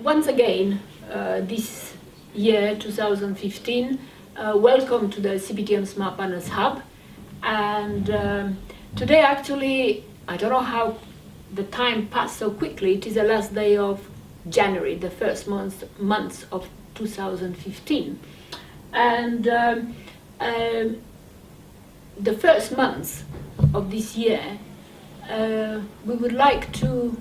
once again, this year, 2015, welcome to the CPTM Smart Partners Hub. And today, actually, I don't know how the time passed so quickly. It is the last day of January, the first month of 2015. And the first month of this year, we would like to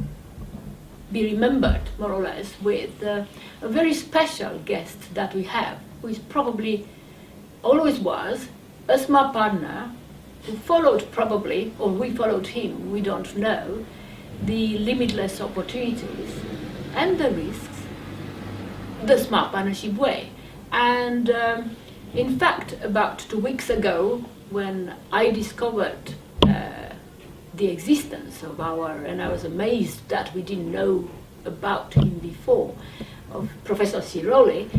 be remembered, more or less, with a very special guest that we have, who is probably, always was, a smart partner who followed probably, or we followed him, we don't know, the limitless opportunities and the risks, the smart partnership way. And in fact, about 2 weeks ago, when I discovered the existence of and I was amazed that we didn't know about him before, of Professor Sirolli,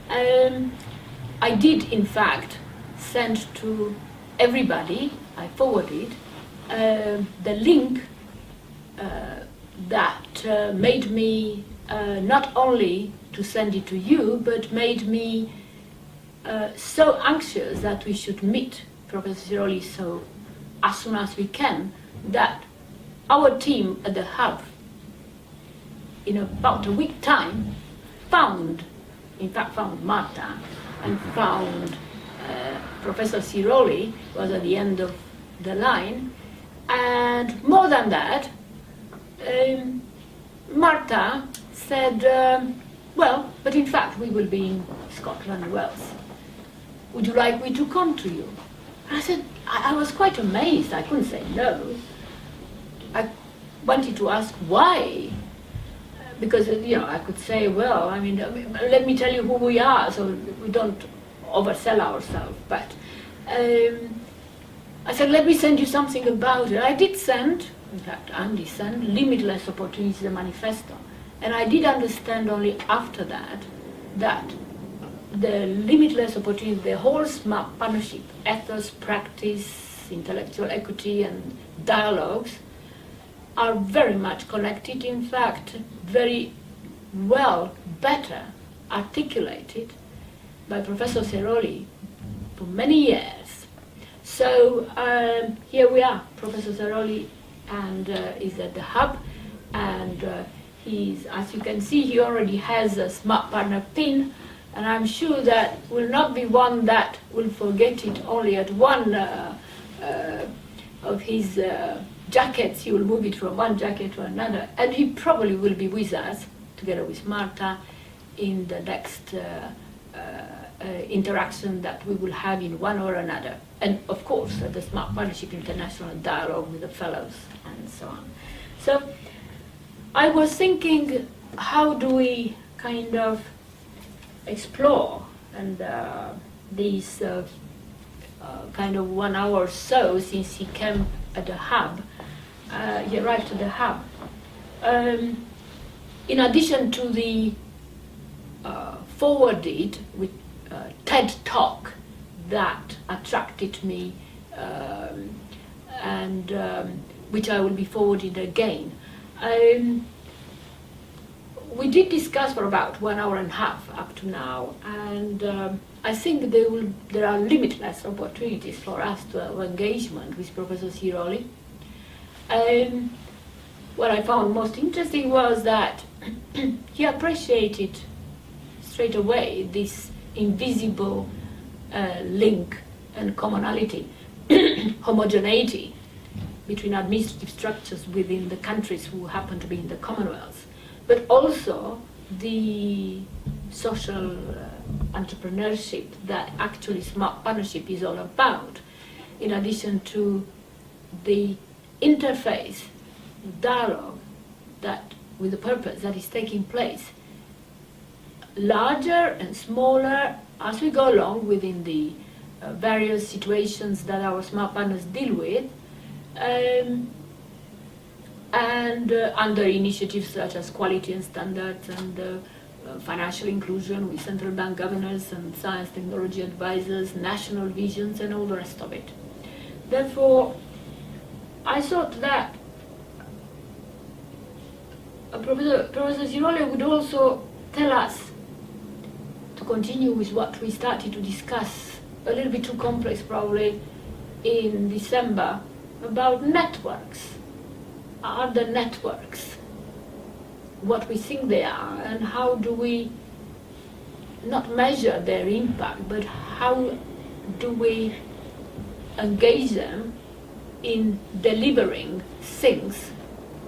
I did in fact send to everybody, I forwarded, the link that made me not only to send it to you, but made me so anxious that we should meet Professor Sirolli so as soon as we can, that our team at the Hub, in about a week time, found Marta and found Professor Sirolli, was at the end of the line. And more than that, Marta said, well, but in fact we will be in Scotland and Wales. Would you like me to come to you? And I said, I was quite amazed. I couldn't say no. I wanted to ask why. Because, I could say, well, let me tell you who we are, so we don't oversell ourselves. But I said, let me send you something about it. I did send, in fact, Andy sent Limitless Opportunities, the manifesto. And I did understand only after that, that the limitless opportunity, the whole smart partnership, ethos, practice, intellectual equity, and dialogues are very much connected, in fact, very well, better articulated by Professor Sirolli for many years. So here we are, Professor Sirolli, and is at the Hub, and he's, as you can see, he already has a smart partner pin, and I'm sure that will not be one that will forget it only at one of his jackets. He will move it from one jacket to another, and he probably will be with us, together with Marta, in the next interaction that we will have in one or another. And of course, the Smart Partnership International Dialogue with the fellows, and so on. So I was thinking, how do we kind of explore and these kind of 1 hour or so since he came at the Hub, he arrived at the Hub. In addition to the forwarded with TED Talk that attracted me and which I will be forwarding again, we did discuss for about 1 hour and a half up to now, and I think there are limitless opportunities for us to have engagement with Professor Sirolli. What I found most interesting was that he appreciated straight away this invisible link and commonality, homogeneity between administrative structures within the countries who happen to be in the Commonwealth, but also the social entrepreneurship that actually smart partnership is all about, in addition to the interface, dialogue that with the purpose that is taking place, larger and smaller as we go along within the various situations that our smart partners deal with, and under initiatives such as quality and standards and financial inclusion with central bank governors and science technology advisors, national visions, and all the rest of it. Therefore, I thought that Professor Sirolli would also tell us, to continue with what we started to discuss, a little bit too complex probably, in December, about networks. Are the networks what we think they are, and how do we not measure their impact, but how do we engage them in delivering things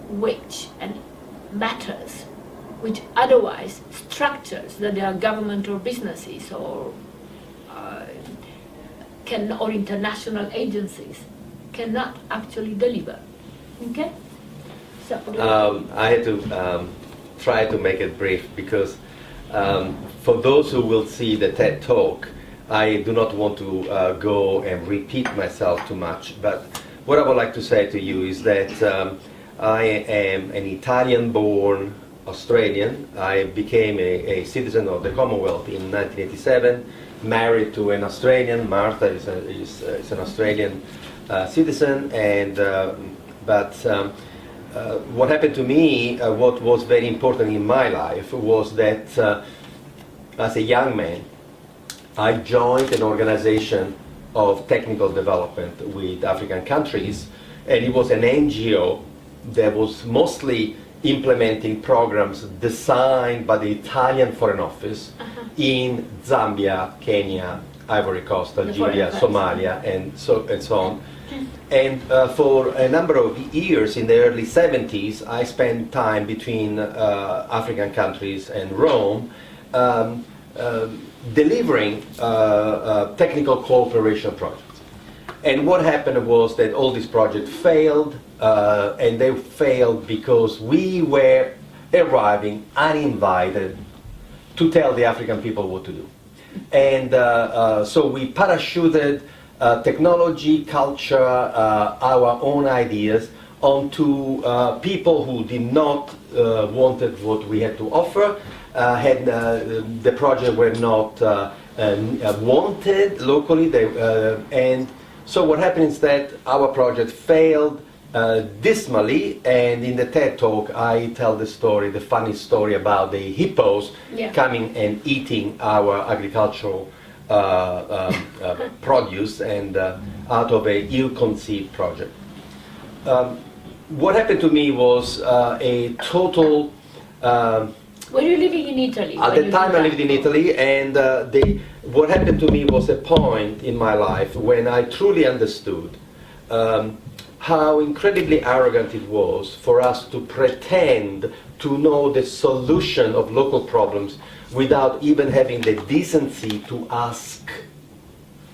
which and matters, which otherwise structures that they are government or businesses or or international agencies cannot actually deliver. Okay? So, I had to try to make it brief because for those who will see the TED Talk, I do not want to go and repeat myself too much, but what I would like to say to you is that I am an Italian-born Australian. I became a citizen of the Commonwealth in 1987, married to an Australian. Martha is an Australian citizen, and what happened to me, what was very important in my life was that as a young man, I joined an organization of technical development with African countries, and it was an NGO that was mostly implementing programs designed by the Italian Foreign Office in Zambia, Kenya, Ivory Coast, Algeria, Somalia, and so on. And for a number of years, in the early 70s, I spent time between African countries and Rome, delivering technical cooperation projects. And what happened was that all these projects failed, and they failed because we were arriving uninvited to tell the African people what to do. And so we parachuted technology, culture, our own ideas onto people who did not wanted what we had to offer. The project were not wanted locally, and so what happened is that our project failed dismally, and in the TED Talk I tell the story, the funny story about the hippos coming and eating our agricultural produce, and out of a ill-conceived project. What happened to me was a total... were you living in Italy? At the time I lived in Italy, and what happened to me was a point in my life when I truly understood how incredibly arrogant it was for us to pretend to know the solution of local problems without even having the decency to ask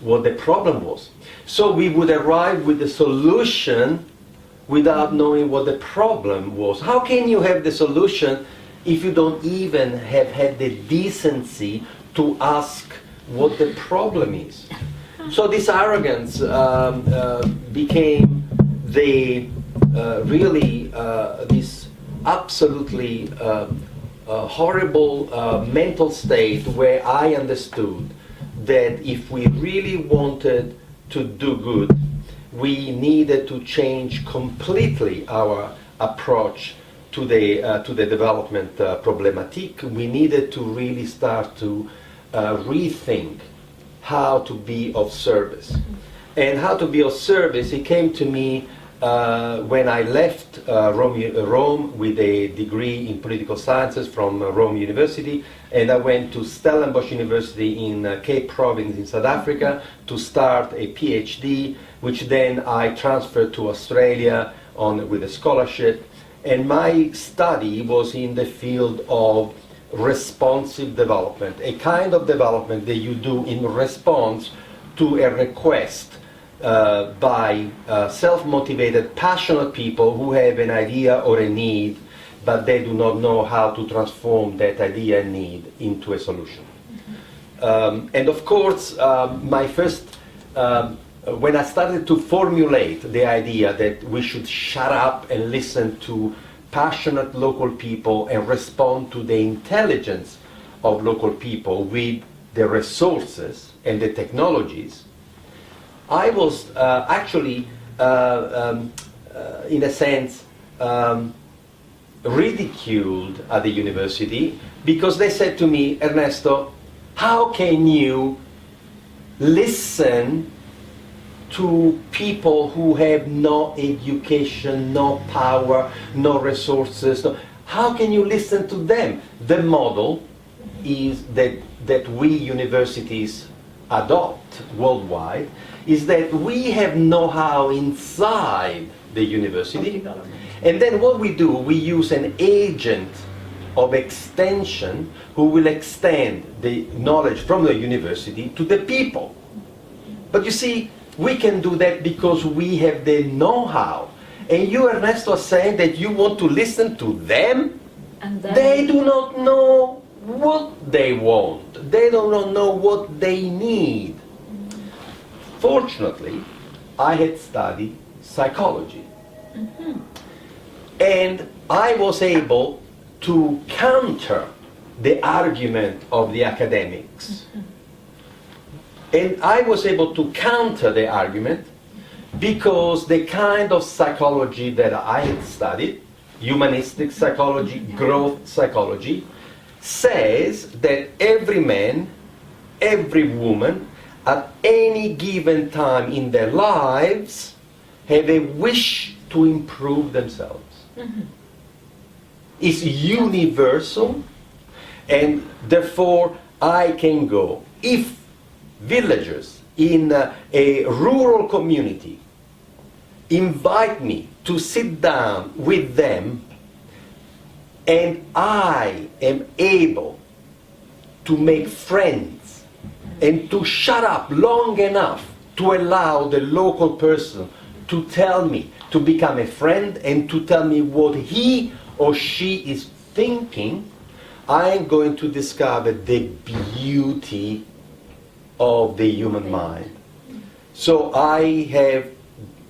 what the problem was. So we would arrive with the solution without knowing what the problem was. How can you have the solution if you don't even have had the decency to ask what the problem is? So this arrogance became the this absolutely horrible mental state where I understood that if we really wanted to do good, we needed to change completely our approach to the development problematique. We needed to really start to rethink how to be of service. And how to be of service, it came to me when I left Rome with a degree in political sciences from Rome University, and I went to Stellenbosch University in Cape Province in South Africa to start a PhD, which then I transferred to Australia with a scholarship. And my study was in the field of responsive development, a kind of development that you do in response to a request by self-motivated, passionate people who have an idea or a need, but they do not know how to transform that idea and need into a solution. And of course, my first, when I started to formulate the idea that we should shut up and listen to passionate local people and respond to the intelligence of local people with the resources and the technologies, I was actually, in a sense, ridiculed at the university because they said to me, Ernesto, how can you listen to people who have no education, no power, no resources? How can you listen to them? The model is that we universities adopt worldwide is that we have know-how inside the university, and then what we do, we use an agent of extension who will extend the knowledge from the university to the people. But you see, we can do that because we have the know-how. And you, Ernesto, are saying that you want to listen to them? And then They do not know what they want. They do not know what they need. Fortunately, I had studied psychology. And I was able to counter the argument of the academics. And I was able to counter the argument because the kind of psychology that I had studied, humanistic psychology, growth psychology, says that every man, every woman, at any given time in their lives, have a wish to improve themselves. It's universal, and therefore I can go. If villagers in a rural community invite me to sit down with them, and I am able to make friends and to shut up long enough to allow the local person to tell me, to become a friend and to tell me what he or she is thinking, I am going to discover the beauty of the human mind. So I have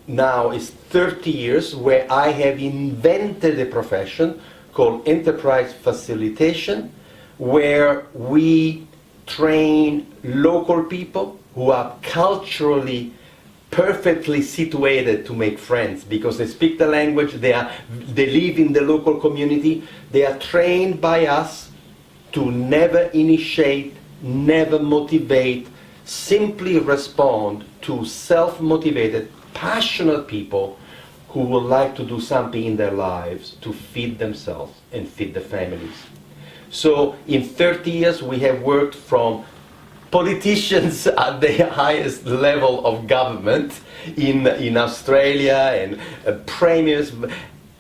now, it's 30 years where I have invented a profession called enterprise facilitation, where we train local people who are culturally perfectly situated to make friends because they speak the language, they live in the local community. They are trained by us to never initiate, never motivate, simply respond to self-motivated, passionate people who would like to do something in their lives to feed themselves and feed their families. So in 30 years we have worked from politicians at the highest level of government in Australia and premiers,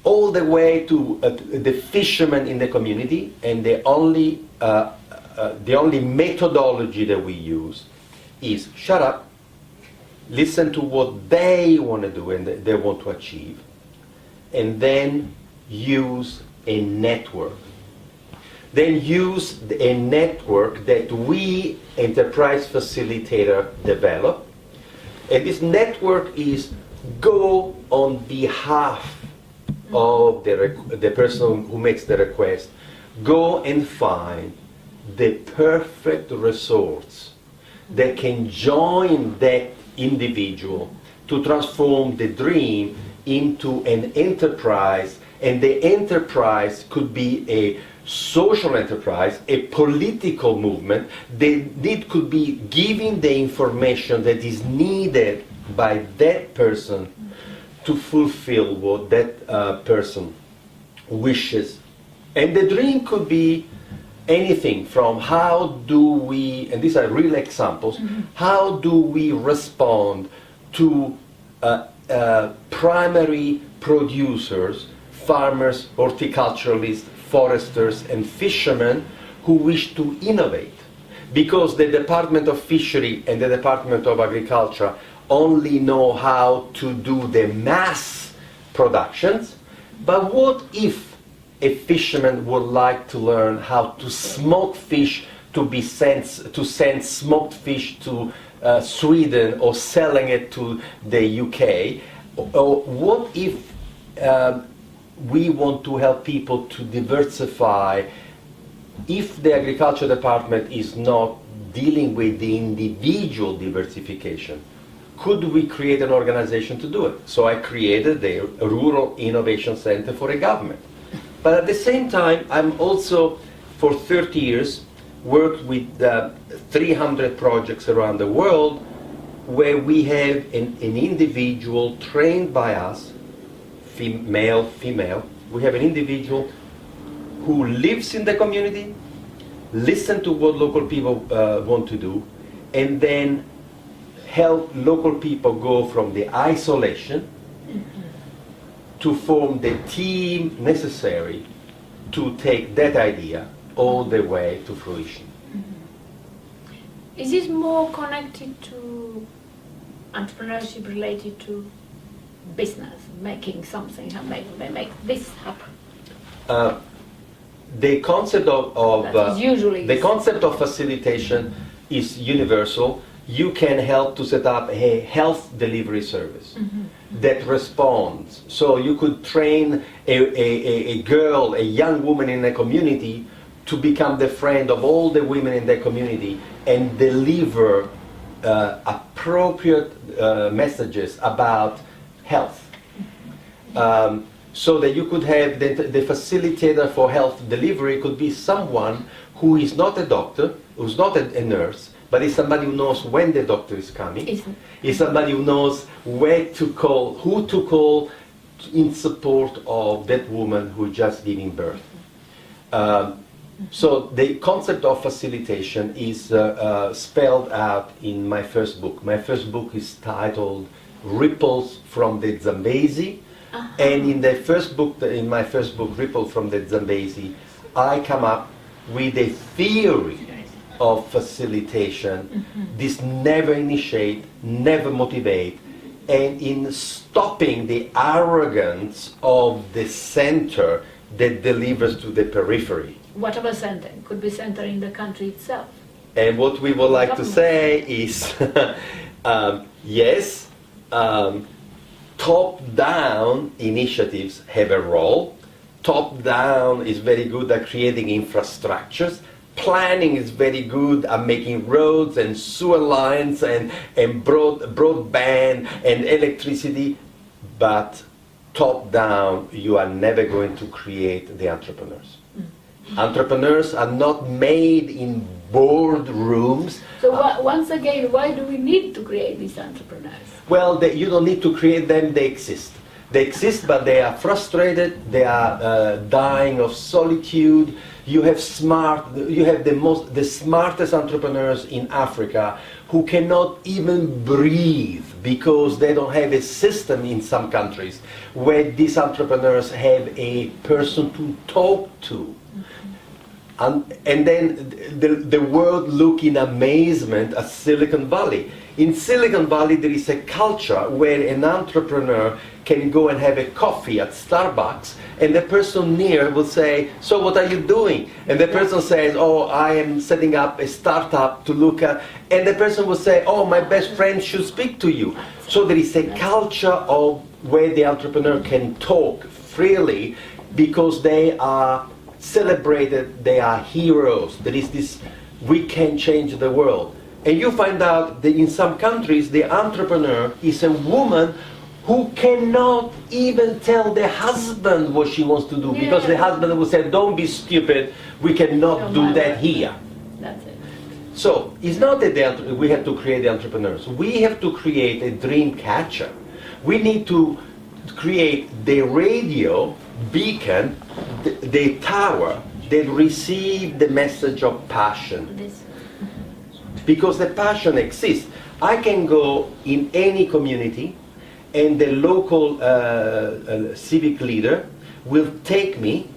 all the way to the fishermen in the community, and the only methodology that we use is shut up, listen to what they want to do and they want to achieve, and then use a network. Then use a network that we, enterprise facilitator, develop. And this network is go on behalf of the person who makes the request. Go and find the perfect resource that can join that individual to transform the dream into an enterprise. And the enterprise could be a social enterprise, a political movement. It could be giving the information that is needed by that person to fulfill what that person wishes. And the dream could be anything from how do we, and these are real examples, how do we respond to primary producers, farmers, horticulturalists, foresters and fishermen who wish to innovate, because the Department of Fishery and the Department of Agriculture only know how to do the mass productions. But what if a fisherman would like to learn how to smoke fish to send smoked fish to Sweden or selling it to the UK? Or what if we want to help people to diversify? If the agriculture department is not dealing with the individual diversification, could we create an organization to do it? So I created the Rural Innovation Center for a government. But at the same time, I'm also, for 30 years, worked with 300 projects around the world where we have an individual trained by us, male, female. We have an individual who lives in the community, listen to what local people want to do, and then help local people go from the isolation to form the team necessary to take that idea all the way to fruition. Is this more connected to entrepreneurship related to business, making something, make this happen? The concept usually the concept of facilitation is universal. You can help to set up a health delivery service that responds. So you could train a girl, a young woman in a community to become the friend of all the women in the community and deliver appropriate messages about health. So that you could have the facilitator for health delivery could be someone who is not a doctor, who's not a nurse, but is somebody who knows when the doctor is coming. Is somebody who knows where to call, who to call in support of that woman who is just giving birth. So the concept of facilitation is spelled out in my first book. My first book is titled Ripples from the Zambezi. And in my first book, Ripple from the Zambezi, I come up with a theory of facilitation. This never initiate, never motivate, and in stopping the arrogance of the center that delivers to the periphery. Whatever center, could be center in the country itself. And what we would like to say is, yes, top-down initiatives have a role. Top-down is very good at creating infrastructures. Planning is very good at making roads and sewer lines and broadband and electricity. But top-down, you are never going to create the entrepreneurs. Entrepreneurs are not made in boardrooms. So once again, why do we need to create these entrepreneurs? Well, you don't need to create them, they exist. They exist, but they are frustrated, they are dying of solitude. You have the smartest entrepreneurs in Africa who cannot even breathe because they don't have a system in some countries where these entrepreneurs have a person to talk to. And then the world look in amazement at Silicon Valley. In Silicon Valley there is a culture where an entrepreneur can go and have a coffee at Starbucks and the person near will say, so what are you doing? And the person says, oh, I am setting up a startup to look at, and the person will say, oh, my best friend should speak to you. So there is a culture of where the entrepreneur can talk freely because they are celebrated, they are heroes. There is this, we can change the world. And you find out that in some countries the entrepreneur is a woman who cannot even tell the husband what she wants to do because the husband will say, don't be stupid, we cannot do that here. That's it. So it's not that we have to create the entrepreneurs. We have to create a dream catcher. We need to create the radio beacon, the tower that receive the message of passion. Because the passion exists. I can go in any community and the local civic leader will take me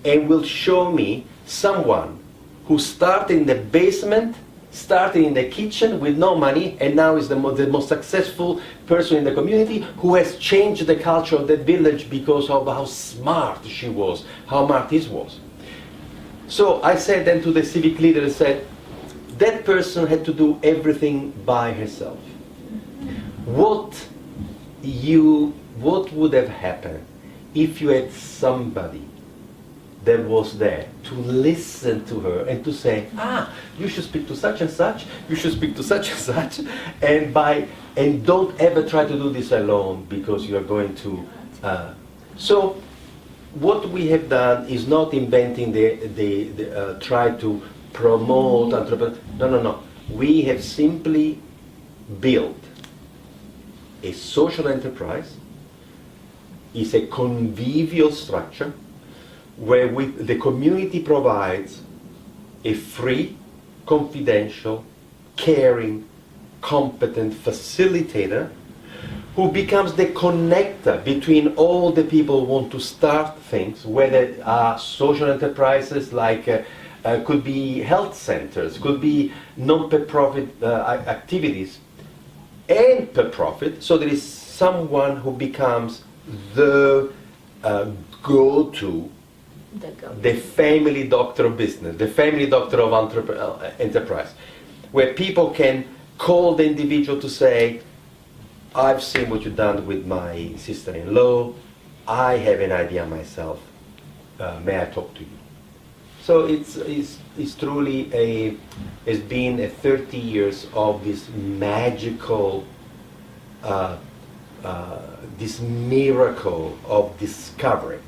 and will show me someone who started in the basement, started in the kitchen with no money, and now is the most successful person in the community who has changed the culture of that village because of how smart she was, how smart he was. So I said then to the civic leader, I said, that person had to do everything by herself. What would have happened if you had somebody that was there to listen to her and to say, you should speak to such and such, you should speak to such and such, and don't ever try to do this alone because you are going to. So what we have done is not inventing try to promote entrepreneurs. No, no, no. We have simply built a social enterprise. It's a convivial structure where the community provides a free, confidential, caring, competent facilitator who becomes the connector between all the people who want to start things, whether social enterprises like could be health centers, could be non-profit activities, and per profit. So there is someone who becomes the go-to, the family doctor of business, the family doctor of enterprise, where people can call the individual to say, I've seen what you've done with my sister-in-law, I have an idea myself, may I talk to you? So it's truly it's been a 30 years of this magical, this miracle of discovery,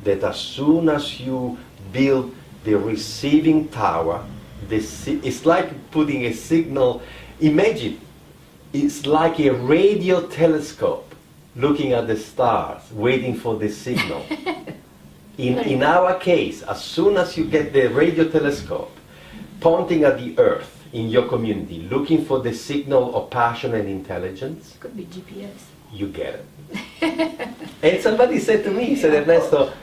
that as soon as you build the receiving tower, it's like putting a signal. Imagine, it's like a radio telescope looking at the stars, waiting for the signal. In our case, as soon as you get the radio telescope pointing at the earth in your community, looking for the signal of passion and intelligence, could be GPS. You get it. And somebody said to me, said Ernesto,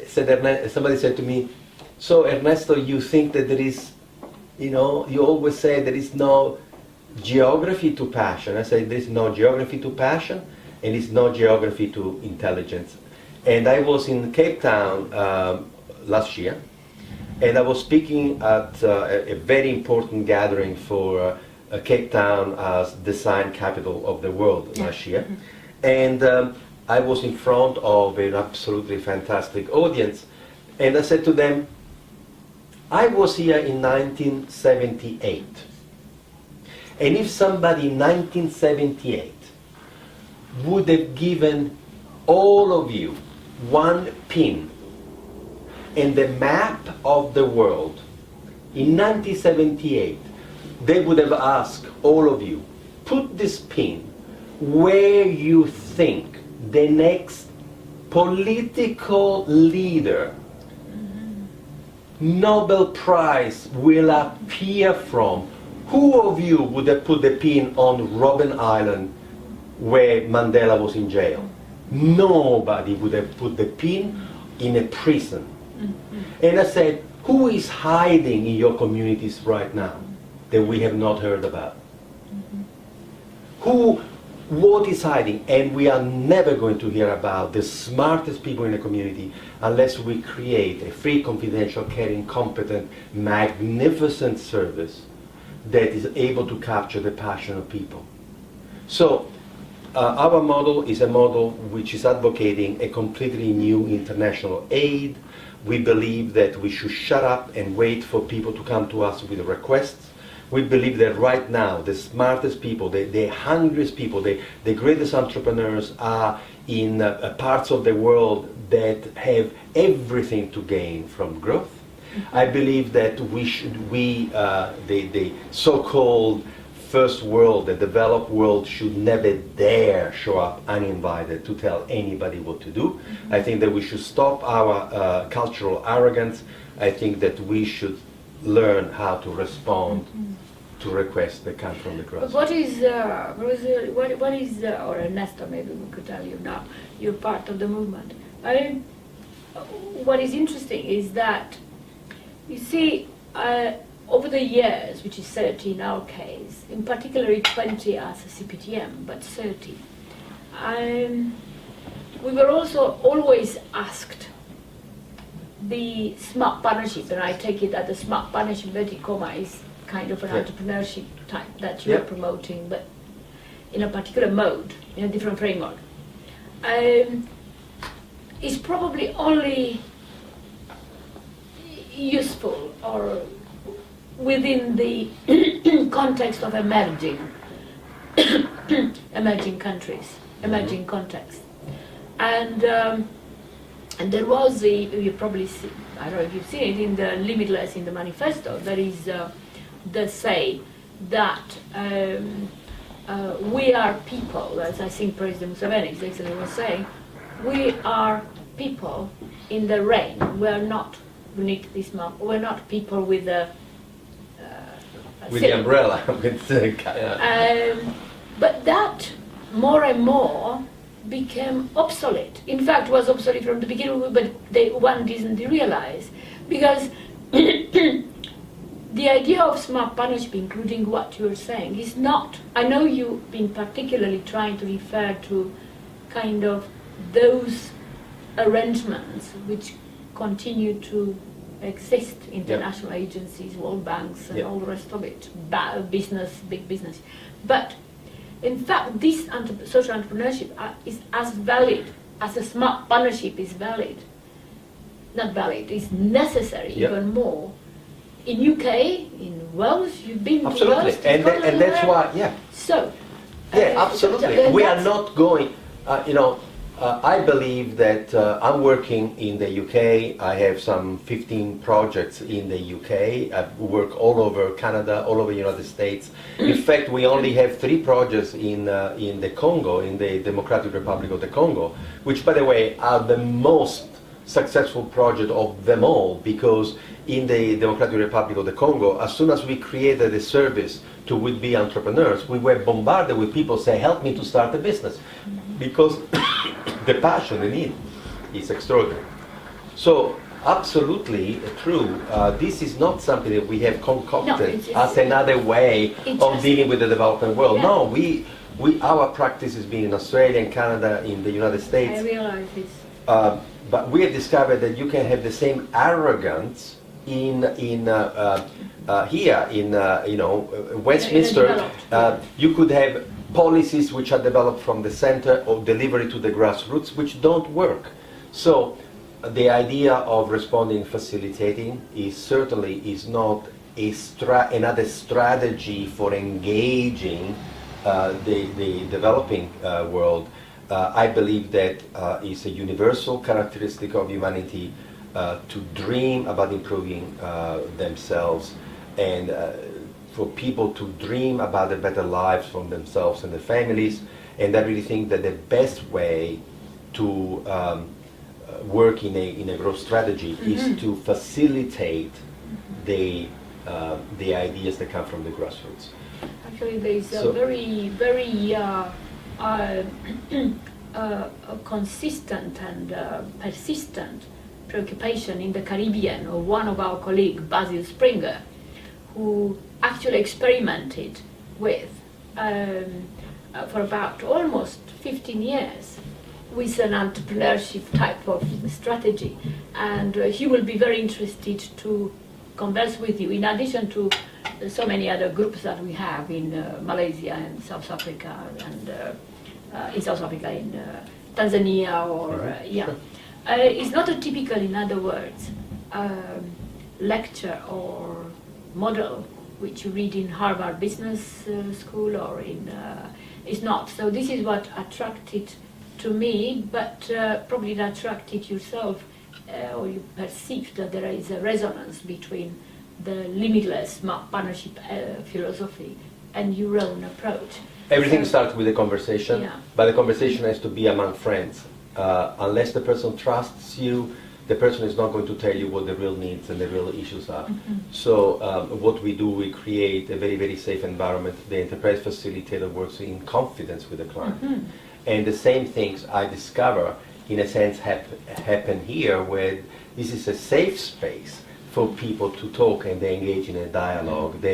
somebody said to me, so Ernesto, you think that there is, you always say there is no geography to passion. I say there's no geography to passion, and there's no geography to intelligence. And I was in Cape Town last year, and I was speaking at a very important gathering for Cape Town as design capital of the world last year. And I was in front of an absolutely fantastic audience, and I said to them, I was here in 1978. And if somebody in 1978 would have given all of you one pin and the map of the world, in 1978, they would have asked all of you, put this pin where you think the next political leader, Nobel Prize will appear from. Who of you would have put the pin on Robben Island where Mandela was in jail? Nobody would have put the pin in a prison. And I said, who is hiding in your communities right now that we have not heard about? What is hiding? And we are never going to hear about the smartest people in the community unless we create a free, confidential, caring, competent, magnificent service that is able to capture the passion of people. So our model is a model which is advocating a completely new international aid. We believe that we should shut up and wait for people to come to us with requests. We believe that right now the smartest people, the hungriest people, the greatest entrepreneurs are in parts of the world that have everything to gain from growth. I believe that the so-called first world, the developed world, should never dare show up uninvited to tell anybody what to do. I think that we should stop our cultural arrogance. I think that we should learn how to respond to requests that come from the grassroots. What is, or Ernesto, maybe we could tell you now, you're part of the movement. What is interesting is that, you see, over the years, which is 30 in our case, in particular 20 as a CPTM, but 30, we were also always asked the smart partnership, and I take it that the smart partnership, inverted comma, is kind of an entrepreneurship type that you're promoting, but in a particular mode, in a different framework. Is probably only useful or within the context of emerging countries, emerging contexts. And And there was you probably see, I don't know if you've seen it in the Limitless in the manifesto, there is the say that we are people, as I think President Museveni exactly was saying, we are people in the rain. We are not, we need this map, we're not people with a with the umbrella. But that more and more became obsolete. In fact, was obsolete from the beginning, but one didn't realize. Because the idea of smart partnership, including what you're saying, is not, I know you've been particularly trying to refer to kind of those arrangements which continue to exist, international agencies, world banks, and all the rest of it, business, big business. But in fact, this social entrepreneurship is as valid as a smart partnership is valid. Not valid, it's necessary even more. In UK, in Wales, you've been to Wales, and that's why, So, absolutely. We are not going, I believe that I'm working in the UK. I have some 15 projects in the UK. I work all over Canada, all over the United States. In fact, we only have 3 projects in the Congo, in the Democratic Republic of the Congo, which, by the way, are the most successful project of them all, because in the Democratic Republic of the Congo, as soon as we created a service to would-be entrepreneurs, we were bombarded with people saying, help me to start a business, because the passion, the need is extraordinary. So, absolutely true. This is not something that we have concocted as another way of dealing with the developing world. Yeah. No, our practice has been in Australia, in Canada, in the United States. I realize this. But we have discovered that you can have the same arrogance here in Westminster. You could have policies which are developed from the center or delivery to the grassroots, which don't work. So the idea of responding, facilitating is not another strategy for engaging the developing world. I believe that it's a universal characteristic of humanity to dream about improving themselves, and for people to dream about a better lives for themselves and their families. And I really think that the best way to work in a growth strategy is to facilitate the ideas that come from the grassroots. Actually, there is a very consistent and persistent preoccupation in the Caribbean of one of our colleagues, Basil Springer, who actually experimented with, for about almost 15 years, with an entrepreneurship type of strategy. And he will be very interested to converse with you, in addition to so many other groups that we have in Malaysia and South Africa, and in South Africa, in Tanzania, or it's not a typical, in other words, lecture or model which you read in Harvard Business School or in, it's not. So this is what attracted to me, but probably it attracted yourself, or you perceived that there is a resonance between the limitless partnership philosophy and your own approach. Everything starts with a conversation, but the conversation has to be among friends. Unless the person trusts you, the person is not going to tell you what the real needs and the real issues are. So what we do, we create a very, very safe environment. The enterprise facilitator works in confidence with the client. And the same things I discover, in a sense, happen here, where this is a safe space for people to talk, and they engage in a dialogue.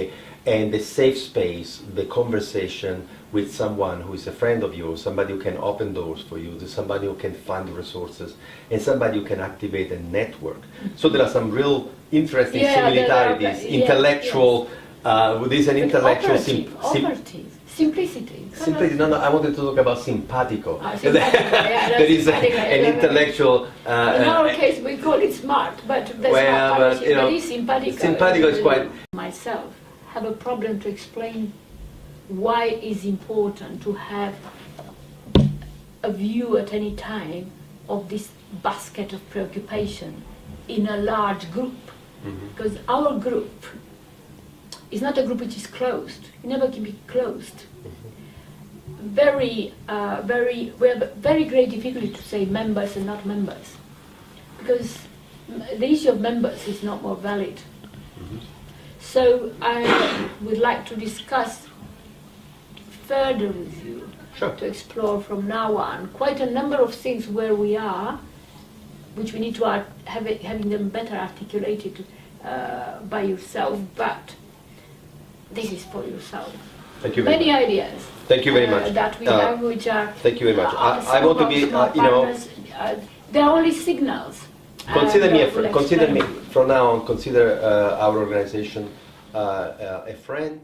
And the safe space, the conversation with someone who is a friend of yours, somebody who can open doors for you, somebody who can fund resources, and somebody who can activate a network. So there are some real interesting similarities, intellectual, there's an intellectual simplicity. No, I wanted to talk about simpatico. There is an intellectual... in our case, we call it smart, but that's not partnership, but it's simpatico. Simpatico is quite... Myself have a problem to explain why it's important to have a view at any time of this basket of preoccupation in a large group. Because our group is not a group which is closed. You never keep it closed. We have very great difficulty to say members and not members, because the issue of members is not more valid. So I would like to discuss further with you, to explore from now on quite a number of things where we are, which we need to having them better articulated by yourself, but this is for yourself. Thank you very Many much. ideas. Thank you very much. That we have, which are. Thank you very much. I want to be, they are only signals. Consider me, will consider me explain. from now on. Consider our organization a friend.